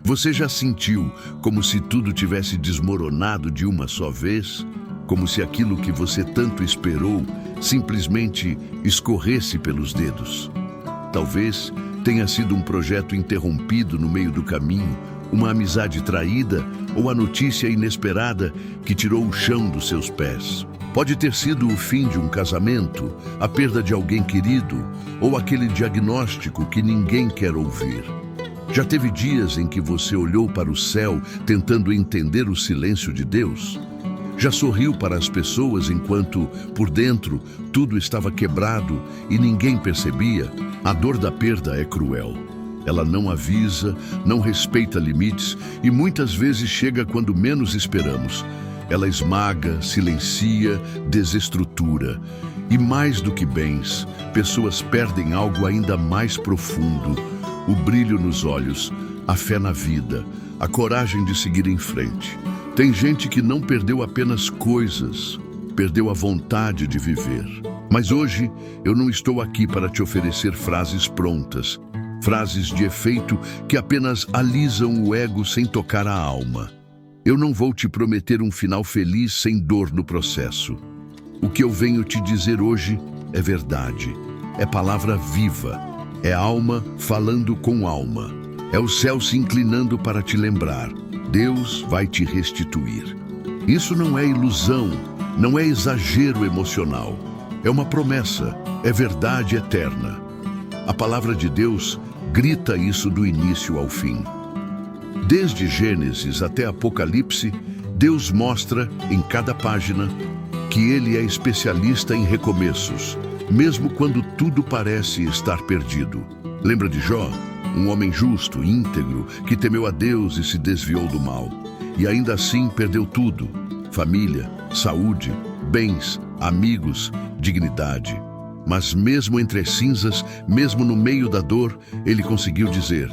Você já sentiu como se tudo tivesse desmoronado de uma só vez? Como se aquilo que você tanto esperou simplesmente escorresse pelos dedos? Talvez tenha sido um projeto interrompido no meio do caminho, uma amizade traída ou a notícia inesperada que tirou o chão dos seus pés. Pode ter sido o fim de um casamento, a perda de alguém querido ou aquele diagnóstico que ninguém quer ouvir. Já teve dias em que você olhou para o céu tentando entender o silêncio de Deus? Já sorriu para as pessoas enquanto, por dentro, tudo estava quebrado e ninguém percebia? A dor da perda é cruel. Ela não avisa, não respeita limites e muitas vezes chega quando menos esperamos. Ela esmaga, silencia, desestrutura. E mais do que bens, pessoas perdem algo ainda mais profundo: o brilho nos olhos, a fé na vida, a coragem de seguir em frente. Tem gente que não perdeu apenas coisas, perdeu a vontade de viver. Mas hoje eu não estou aqui para te oferecer frases prontas, frases de efeito que apenas alisam o ego sem tocar a alma. Eu não vou te prometer um final feliz sem dor no processo. O que eu venho te dizer hoje é verdade, é palavra viva, é alma falando com alma, é o céu se inclinando para te lembrar: Deus vai te restituir. Isso não é ilusão, não é exagero emocional, é uma promessa, é verdade eterna. A palavra de Deus grita isso do início ao fim. Desde Gênesis até Apocalipse, Deus mostra em cada página que Ele é especialista em recomeços, mesmo quando tudo parece estar perdido. Lembra de Jó? Um homem justo, íntegro, que temeu a Deus e se desviou do mal. E ainda assim perdeu tudo: família, saúde, bens, amigos, dignidade. Mas mesmo entre as cinzas, mesmo no meio da dor, ele conseguiu dizer: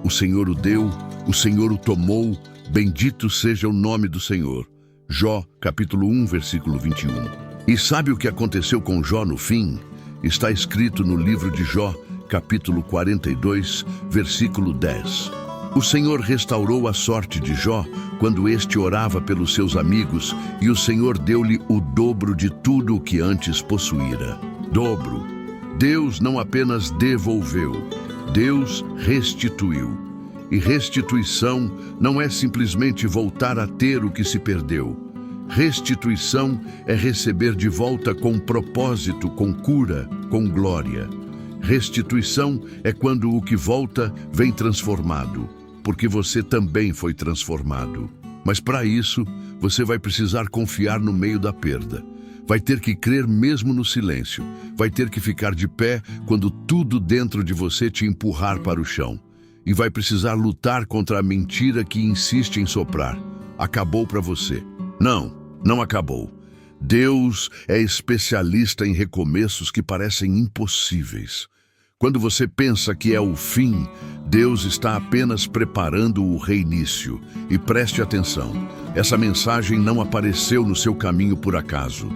o Senhor o deu, o Senhor o tomou, bendito seja o nome do Senhor. Jó, capítulo 1, versículo 21. E sabe o que aconteceu com Jó no fim? Está escrito no livro de Jó, capítulo 42, versículo 10. O Senhor restaurou a sorte de Jó quando este orava pelos seus amigos, e o Senhor deu-lhe o dobro de tudo o que antes possuíra. Dobro. Deus não apenas devolveu, Deus restituiu. E restituição não é simplesmente voltar a ter o que se perdeu. Restituição é receber de volta com propósito, com cura, com glória. Restituição é quando o que volta vem transformado, porque você também foi transformado. Mas para isso, você vai precisar confiar no meio da perda. Vai ter que crer mesmo no silêncio. Vai ter que ficar de pé quando tudo dentro de você te empurrar para o chão. E vai precisar lutar contra a mentira que insiste em soprar: acabou para você. Não, não acabou. Deus é especialista em recomeços que parecem impossíveis. Quando você pensa que é o fim, Deus está apenas preparando o reinício. E preste atenção, essa mensagem não apareceu no seu caminho por acaso.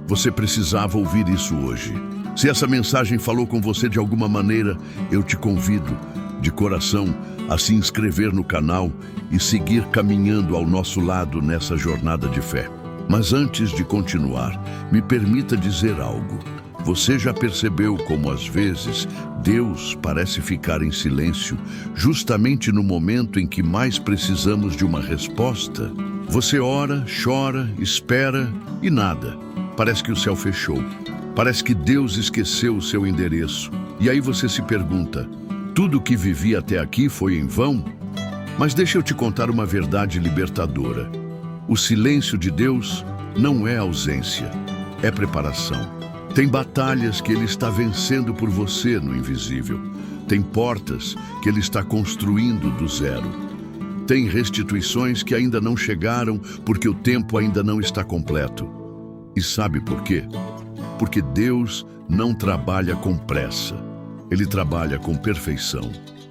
Você precisava ouvir isso hoje. Se essa mensagem falou com você de alguma maneira, eu te convido, de coração, a se inscrever no canal e seguir caminhando ao nosso lado nessa jornada de fé. Mas antes de continuar, me permita dizer algo. Você já percebeu como às vezes Deus parece ficar em silêncio justamente no momento em que mais precisamos de uma resposta? Você ora, chora, espera e nada. Parece que o céu fechou. Parece que Deus esqueceu o seu endereço. E aí você se pergunta: tudo o que vivi até aqui foi em vão? Mas deixa eu te contar uma verdade libertadora. O silêncio de Deus não é ausência, é preparação. Tem batalhas que Ele está vencendo por você no invisível. Tem portas que Ele está construindo do zero. Tem restituições que ainda não chegaram porque o tempo ainda não está completo. E sabe por quê? Porque Deus não trabalha com pressa. Ele trabalha com perfeição.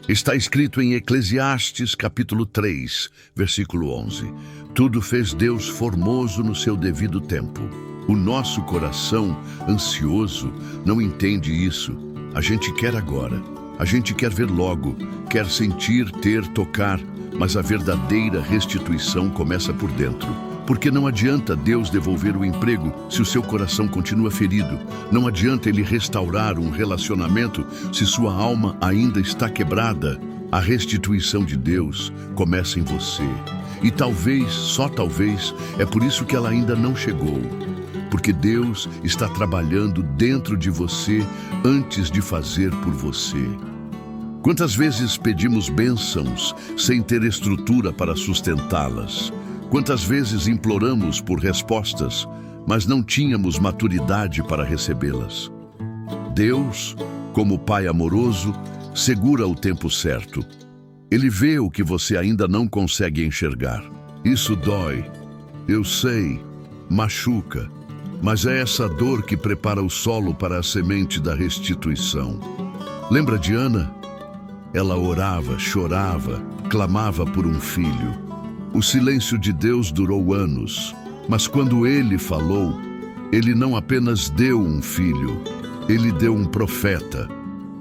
Está escrito em Eclesiastes, capítulo 3, versículo 11. Tudo fez Deus formoso no seu devido tempo. O nosso coração, ansioso, não entende isso. A gente quer agora. A gente quer ver logo, quer sentir, ter, tocar. mas a verdadeira restituição começa por dentro. Porque não adianta Deus devolver o emprego se o seu coração continua ferido. Não adianta Ele restaurar um relacionamento se sua alma ainda está quebrada. A restituição de Deus começa em você. E talvez, só talvez, é por isso que ela ainda não chegou. Porque Deus está trabalhando dentro de você antes de fazer por você. Quantas vezes pedimos bênçãos sem ter estrutura para sustentá-las? Quantas vezes imploramos por respostas, mas não tínhamos maturidade para recebê-las? Deus, como Pai amoroso, segura o tempo certo. Ele vê o que você ainda não consegue enxergar. Isso dói, eu sei, machuca, mas é essa dor que prepara o solo para a semente da restituição. Lembra de Ana? Ela orava, chorava, clamava por um filho. O silêncio de Deus durou anos, mas quando Ele falou, Ele não apenas deu um filho, Ele deu um profeta.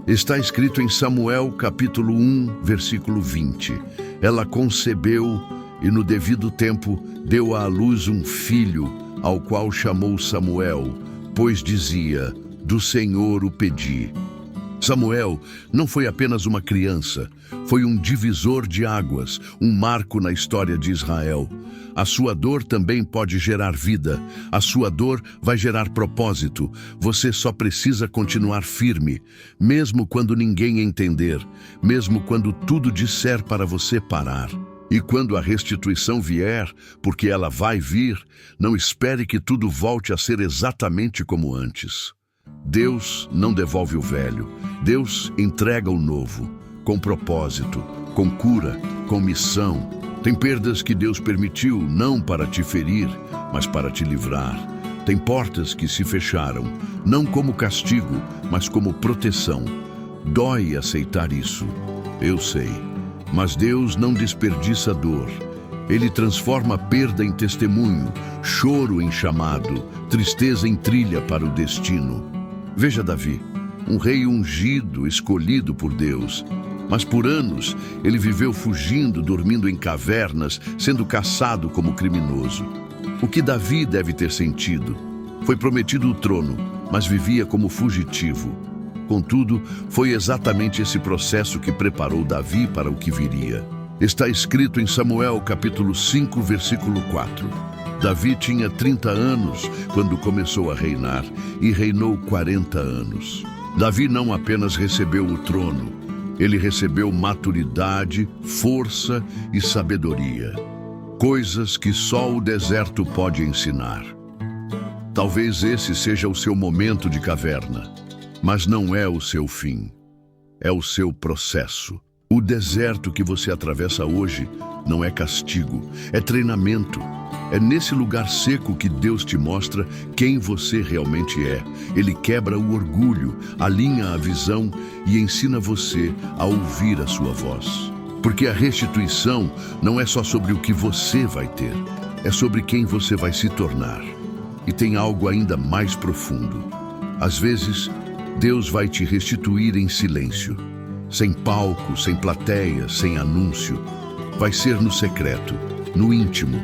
Está escrito em Samuel, capítulo 1, versículo 20. Ela concebeu e no devido tempo deu à luz um filho, ao qual chamou Samuel, pois dizia, do Senhor o pedi. Samuel não foi apenas uma criança, foi um divisor de águas, um marco na história de Israel. A sua dor também pode gerar vida, a sua dor vai gerar propósito. Você só precisa continuar firme, mesmo quando ninguém entender, mesmo quando tudo disser para você parar. E quando a restituição vier, porque ela vai vir, não espere que tudo volte a ser exatamente como antes. Deus não devolve o velho, Deus entrega o novo, com propósito, com cura, com missão. Tem perdas que Deus permitiu não para te ferir, mas para te livrar. Tem portas que se fecharam, não como castigo, mas como proteção. Dói aceitar isso, eu sei, mas Deus não desperdiça dor. Ele transforma perda em testemunho, choro em chamado, tristeza em trilha para o destino. Veja Davi, um rei ungido, escolhido por Deus. Mas por anos ele viveu fugindo, dormindo em cavernas, sendo caçado como criminoso. O que Davi deve ter sentido? Foi prometido o trono, mas vivia como fugitivo. Contudo, foi exatamente esse processo que preparou Davi para o que viria. Está escrito em Samuel capítulo 5, versículo 4. Davi tinha 30 anos quando começou a reinar e reinou 40 anos. Davi não apenas recebeu o trono, ele recebeu maturidade, força e sabedoria. Coisas que só o deserto pode ensinar. Talvez esse seja o seu momento de caverna, mas não é o seu fim. É o seu processo. O deserto que você atravessa hoje não é castigo, é treinamento. É nesse lugar seco que Deus te mostra quem você realmente é. Ele quebra o orgulho, alinha a visão e ensina você a ouvir a sua voz. Porque a restituição não é só sobre o que você vai ter, é sobre quem você vai se tornar. E tem algo ainda mais profundo. Às vezes, Deus vai te restituir em silêncio, sem palco, sem plateia, sem anúncio. Vai ser no secreto, no íntimo,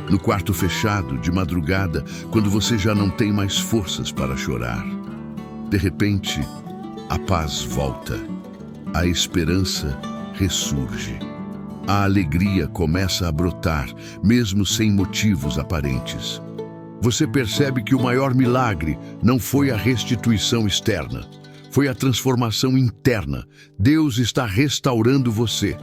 no quarto fechado, de madrugada, quando você já não tem mais forças para chorar. De repente, a paz volta, a esperança ressurge. A alegria começa a brotar, mesmo sem motivos aparentes. Você percebe que o maior milagre não foi a restituição externa, foi a transformação interna. Deus está restaurando você,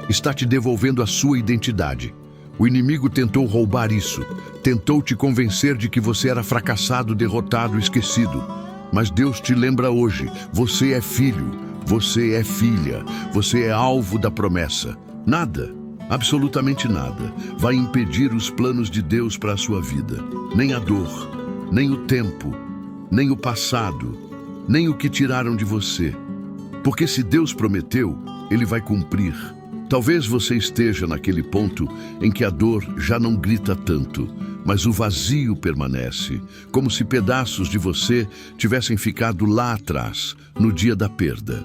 está te devolvendo a sua identidade. O inimigo tentou roubar isso, tentou te convencer de que você era fracassado, derrotado, esquecido. Mas Deus te lembra hoje, você é filho, você é filha, você é alvo da promessa. Nada, absolutamente nada, vai impedir os planos de Deus para a sua vida. Nem a dor, nem o tempo, nem o passado, nem o que tiraram de você. Porque se Deus prometeu, Ele vai cumprir. Talvez você esteja naquele ponto em que a dor já não grita tanto, mas o vazio permanece, como se pedaços de você tivessem ficado lá atrás, no dia da perda.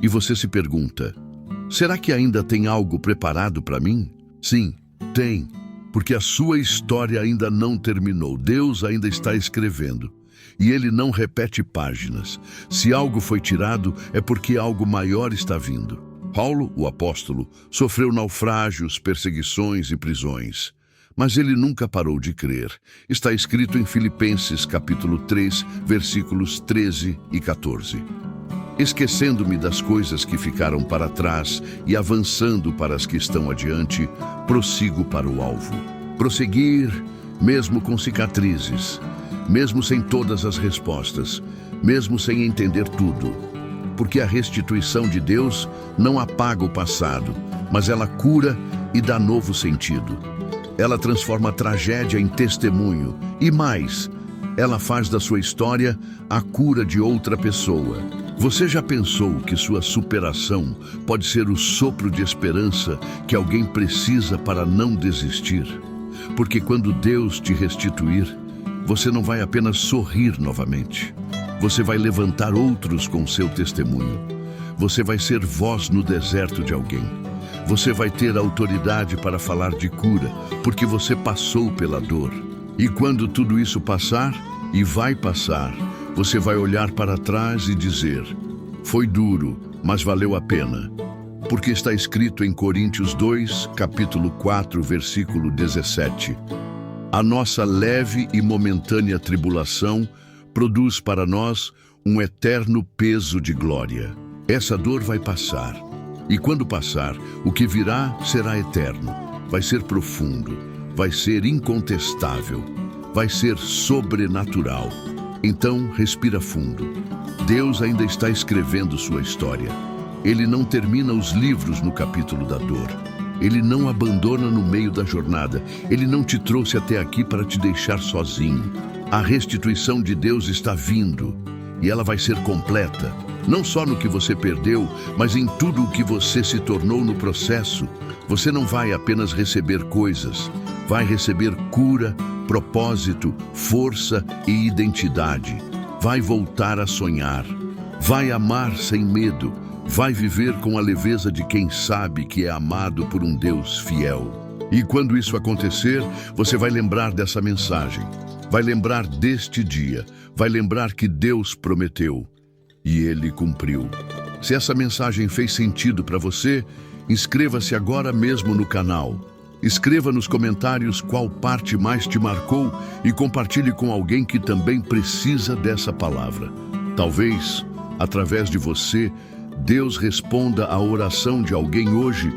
E você se pergunta, Será que ainda tem algo preparado para mim? Sim, tem, porque a sua história ainda não terminou. Deus ainda está escrevendo. E Ele não repete páginas. Se algo foi tirado, é porque algo maior está vindo. Paulo, o apóstolo, sofreu naufrágios, perseguições e prisões. Mas ele nunca parou de crer. Está escrito em Filipenses capítulo 3, versículos 13 e 14. Esquecendo-me das coisas que ficaram para trás e avançando para as que estão adiante, prossigo para o alvo. Prosseguir, mesmo com cicatrizes, mesmo sem todas as respostas, mesmo sem entender tudo. Porque a restituição de Deus não apaga o passado, mas ela cura e dá novo sentido. Ela transforma a tragédia em testemunho e mais, ela faz da sua história a cura de outra pessoa. Você já pensou que sua superação pode ser o sopro de esperança que alguém precisa para não desistir? Porque quando Deus te restituir, você não vai apenas sorrir novamente. Você vai levantar outros com seu testemunho. Você vai ser voz no deserto de alguém. Você vai ter autoridade para falar de cura, porque você passou pela dor. E quando tudo isso passar, e vai passar, você vai olhar para trás e dizer: foi duro, mas valeu a pena. Porque está escrito em Coríntios 2, capítulo 4, versículo 17. A nossa leve e momentânea tribulação produz para nós um eterno peso de glória. Essa dor vai passar. E quando passar, o que virá será eterno, vai ser profundo, vai ser incontestável, vai ser sobrenatural. Então, respira fundo. Deus ainda está escrevendo sua história. Ele não termina os livros no capítulo da dor. Ele não abandona no meio da jornada. Ele não te trouxe até aqui para te deixar sozinho. A restituição de Deus está vindo e ela vai ser completa. Não só no que você perdeu, mas em tudo o que você se tornou no processo. Você não vai apenas receber coisas, vai receber cura, propósito, força e identidade. Vai voltar a sonhar, vai amar sem medo, vai viver com a leveza de quem sabe que é amado por um Deus fiel. E quando isso acontecer, você vai lembrar dessa mensagem, vai lembrar deste dia, vai lembrar que Deus prometeu. E Ele cumpriu. Se essa mensagem fez sentido para você, inscreva-se agora mesmo no canal. Escreva nos comentários qual parte mais te marcou e compartilhe com alguém que também precisa dessa palavra. Talvez, através de você, Deus responda à oração de alguém hoje